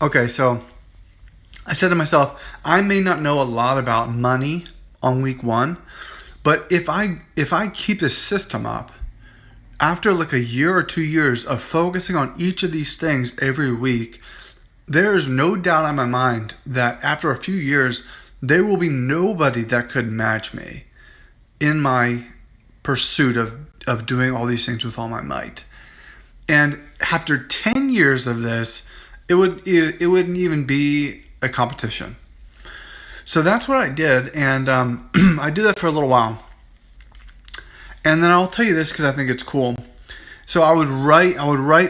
Okay, so I said to myself, I may not know a lot about money on week one, but if I keep this system up, after like a year or 2 years of focusing on each of these things every week, there is no doubt in my mind that after a few years, there will be nobody that could match me in my pursuit of doing all these things with all my might. And after 10 years of this, it wouldn't even be a competition. So that's what I did, and I did that for a little while. And then I'll tell you this because I think it's cool. So I would write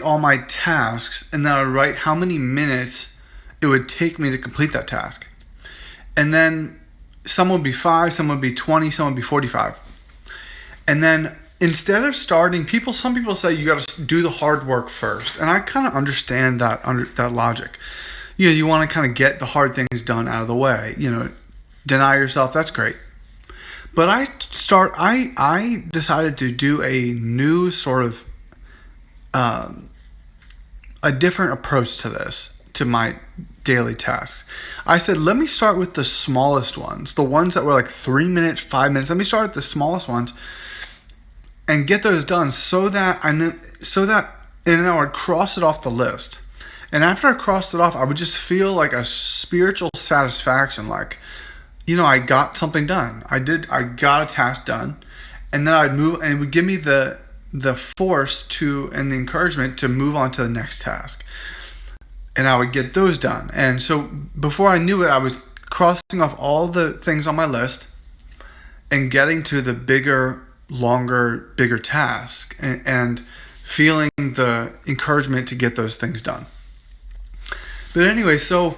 all my tasks, and then I would write how many minutes it would take me to complete that task. And then some would be 5, some would be 20, some would be 45. And then instead of starting, some people say you got to do the hard work first, and I kind of understand that logic. You want to kind of get the hard things done out of the way. Deny yourself. That's great. But I decided to do a new sort of a different approach to this, to my daily tasks. I said, let me start with the smallest ones, the ones that were like 3 minutes, 5 minutes. Let me start with the smallest ones and get those done and I would cross it off the list. And after I crossed it off, I would just feel like a spiritual satisfaction, like, I got something done. I got a task done, and then I'd move, and it would give me the force to and the encouragement to move on to the next task, and I would get those done. And so before I knew it, I was crossing off all the things on my list and getting to the bigger, longer, bigger task, and feeling the encouragement to get those things done. But anyway, so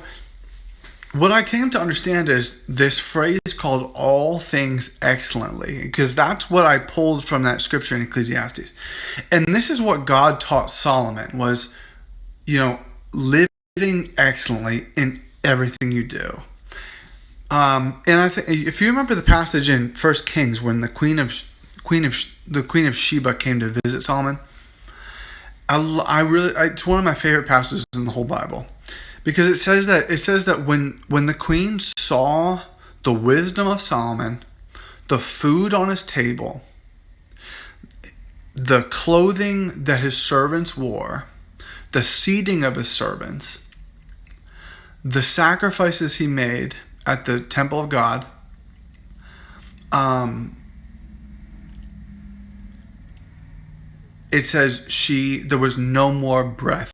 what I came to understand is this phrase called all things excellently, because that's what I pulled from that scripture in Ecclesiastes. And this is what God taught Solomon was, living excellently in everything you do. And I think if you remember the passage in First Kings when the Queen of Sheba came to visit Solomon, it's one of my favorite passages in the whole Bible. Because it says that when the queen saw the wisdom of Solomon, the food on his table, the clothing that his servants wore, the seating of his servants, the sacrifices he made at the temple of God, it says there was no more breath